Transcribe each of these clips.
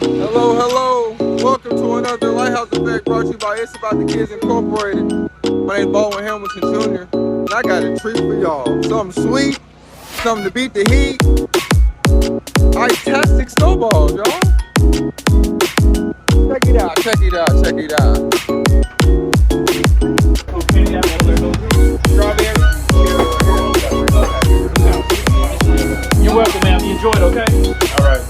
Hello, hello. Welcome to another Lighthouse Effect brought to you by It's About the Kids Incorporated. My name's Baldwin Hamilton Jr. And I got a treat for y'all. Something sweet, something to beat the heat. Itastic snowballs, y'all. Check it out, check it out, check it out. Strawberry. You're welcome, man. You enjoy it, okay? All right.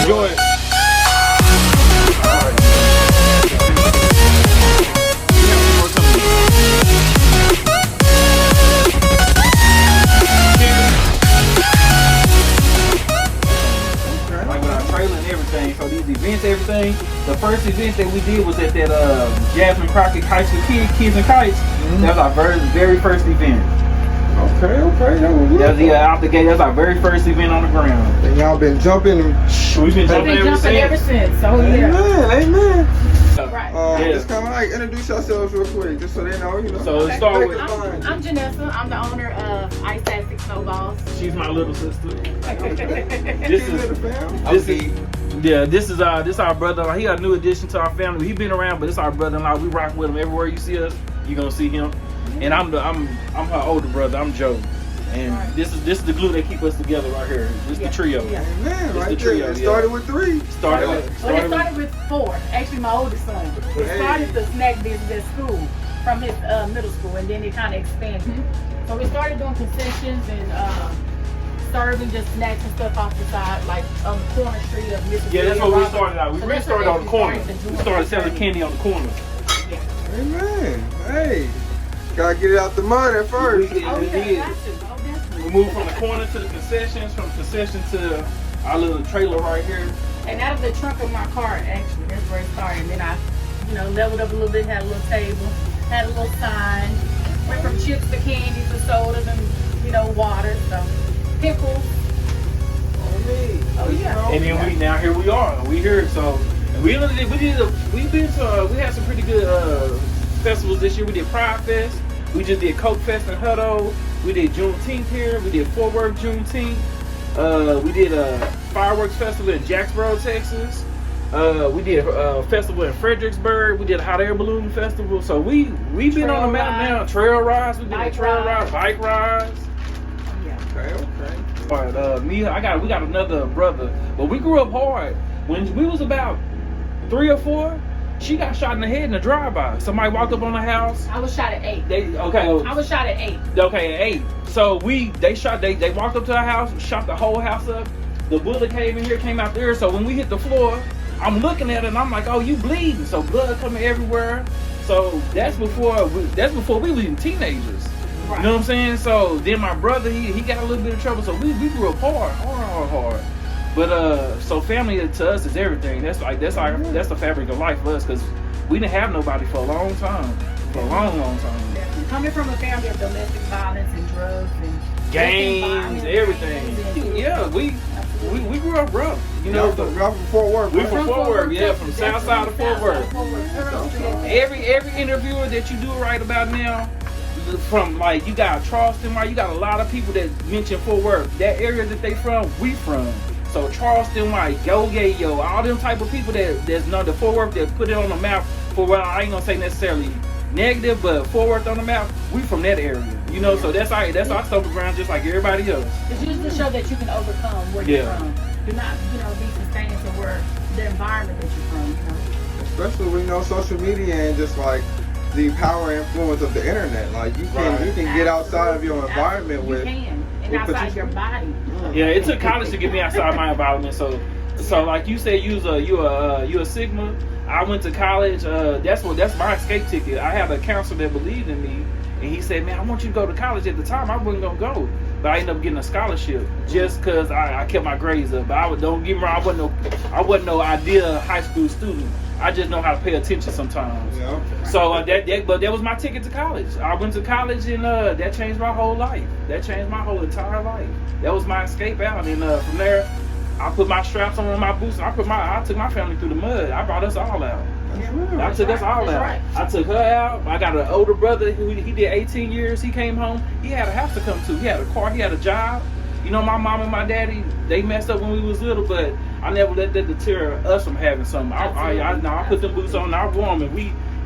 Enjoy it. So these events, everything. The first event that we did was at that Jasmine Crockett Kites for Kids and Kites. That was our very first event. Okay. That was out the gate. That's our very first event on the ground. And y'all been jumping. We've been jumping ever since. So yeah. Amen. Right. Just kind of like introduce yourselves real quick, just so they know, you know. So let's start with. I'm Janessa. I'm the owner of Itastic Snowballs. She's my little sister. This is our brother. He a new addition to our family. He been around, but it's our brother-in-law. We rock with him everywhere you see us. You gonna see him. And I'm her older brother. I'm Joe. And this is the glue that keep us together right here. This the trio. Yeah. Amen. Right the trio. It started with 3. It started with 4. Actually, my oldest son. It started the snack business at school from his middle school, and then it kind of expanded. So we started doing concessions and serving just snacks and stuff off the side, like on the corner street of Mississippi. Yeah, that's what we started out. We really started on the corner. We started selling candy on the corner. Yeah. Amen. Hey, gotta get it out the mud at first. We moved from the corner to the concessions, from the concession to our little trailer right here. And out of the trunk of my car, actually, that's where it started. And then I, leveled up a little bit, had a little table, had a little sign, went from chips to candy to sodas and, water, so pickles. Oh yeah. And then here we are. We here, so we had some pretty good festivals this year. We did Pride Fest. We just did Coke Fest in Hutto. We did Juneteenth here. We did Fort Worth Juneteenth. We did a fireworks festival in Jacksboro, Texas. We did a festival in Fredericksburg. We did a hot air balloon festival. So we've been on the map now. Trail rides. We did trail rides, bike rides. Okay. But we got another brother. But we grew up hard. When we was about 3 or 4. She got shot in the head in a drive-by. Somebody walked up on the house. I was shot at 8. I was shot at 8. Okay, at 8. So they walked up to the house, shot the whole house up. The bullet came in here, came out there. So when we hit the floor, I'm looking at it and I'm like, oh, you bleeding. So blood coming everywhere. So that's before we were even teenagers. Right. You know what I'm saying? So then my brother, he got a little bit of trouble. So we grew up hard. But so family to us is everything. That's the fabric of life for us, because we didn't have nobody for a long time. For a long time. Coming from a family of domestic violence and drugs and gangs, everything. Yeah, we grew up rough. Y'all from Fort Worth. We're from Fort Worth, yeah, from south side of Fort Worth. Every interviewer that you do right about now, from like you got Charleston, right? You got a lot of people that mention Fort Worth. That area that they from, we from. So Charleston, like Yo, all them type of people that's not the Fort Worth that put it on the map for, well, I ain't gonna say necessarily negative, but Fort Worth on the map, we from that area. So that's our stomping ground, just like everybody else. It's just to show that you can overcome where you're from. Do not, be sustained to where the environment that you're from. Especially when social media and just like the power and influence of the internet. Like you can get outside of your environment with. You can, and outside your body. Yeah, it took college to get me outside my environment. So like you said, you a Sigma. I went to college. That's my escape ticket. I have a counselor that believed in me, and he said, "Man, I want you to go to college." At the time, I wasn't gonna go, but I ended up getting a scholarship just because I kept my grades up. But don't get me wrong, I wasn't no ideal high school student. I just know how to pay attention sometimes. Yeah. So but that was my ticket to college. I went to college, and that changed my whole life. That changed my whole entire life. That was my escape out, and from there, I put my straps on my boots, and I took my family through the mud. I brought us all out. I took us all out. Right. I took her out. I got an older brother who he did 18 years. He came home. He had a house to come to. He had a car. He had a job. You know, my mom and my daddy, they messed up when we was little, but I never let that deter us from having something. I put them boots on. I wore them,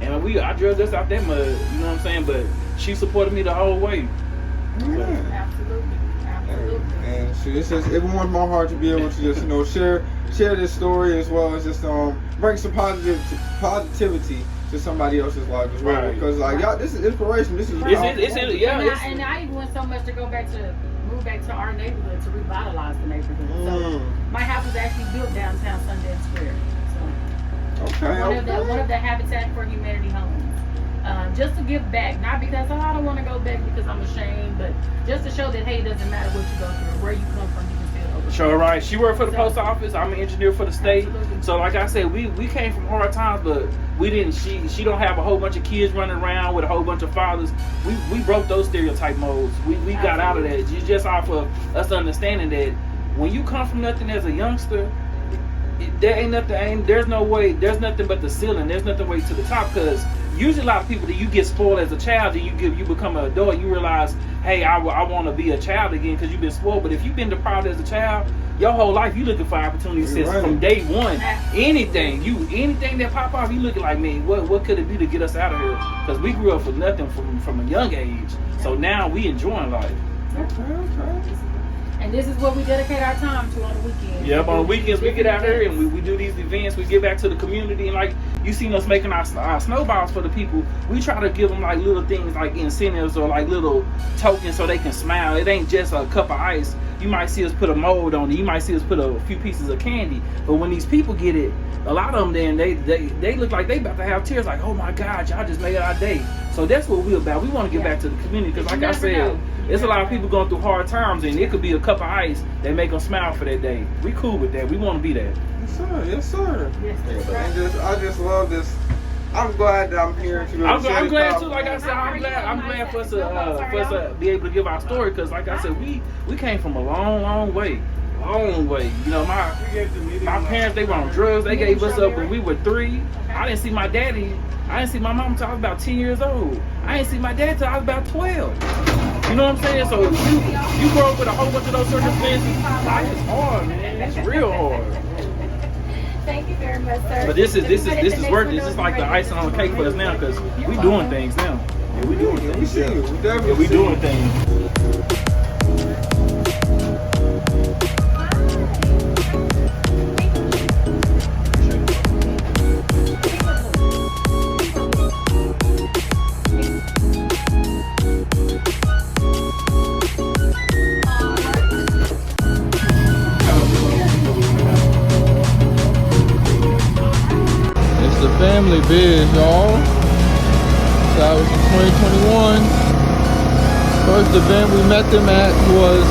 and I drug us out that mud. You know what I'm saying? But she supported me the whole way. Absolutely. And it's just, it warms my heart to be able to just, you know, share this story, as well as just bring some positivity to somebody else's life as well. Right. Because like, y'all, this is inspiration. This is And I even went so much to move back to our neighborhood to revitalize the neighborhood. So my house was actually built downtown Sundance Square. So one of the Habitat for Humanity homes. Just to give back, not because I don't want to go back because I'm ashamed, but just to show that, hey, it doesn't matter what you go through, where you come from, you can still overcome. Sure, right. She worked for the post office. I'm an engineer for the state. Absolutely. So like I said, we came from hard times, but we didn't. She don't have a whole bunch of kids running around with a whole bunch of fathers. We broke those stereotype molds. We got out of that. It's just off of us understanding that when you come from nothing as a youngster, there's nothing but the ceiling. There's nothing way to the top, because usually a lot of people, that you get spoiled as a child, and you become an adult, you realize, hey, I want to be a child again because you've been spoiled. But if you've been deprived as a child, your whole life you looking for opportunities since from day one. Anything that pop off, you looking like, man, what could it be to get us out of here? Because we grew up with nothing from a young age. So now we enjoying life. Okay. And this is what we dedicate our time to on the weekends. Yep, on the weekends we get out here and we do these events. We give back to the community, and like you seen us making our snowballs for the people. We try to give them like little things, like incentives or like little tokens, so they can smile. It ain't just a cup of ice. You might see us put a mold on it. You might see us put a few pieces of candy. But when these people get it, a lot of them then they look like they about to have tears. Like, oh my God, y'all just made our day. So that's what we're about. We want to get back to the community, because like I said, there's a lot of people going through hard times, and it could be a cup of ice that make them smile for that day. We cool with that. We want to be that. Yes, sir. Yes, that's right. And I just love this. I'm glad that I'm here to. I'm glad too. Like I said, I'm glad for us to be able to give our story, because like I said, we came from a long way. You know, my parents, they were on drugs. They gave us up when we were 3. I didn't see my daddy. I didn't see my mom until I was about 10 years old. I didn't see my dad until I was about 12. You know what I'm saying? So you grow up with a whole bunch of those circumstances. Life is hard, man. It's real hard. Thank you very much, sir. But this is worth it. This is like the icing on the cake for us now, because we doing things now. Yeah, we doing things. We see you. We definitely we doing things. Family biz, y'all. So that was in 2021. First event we met them at was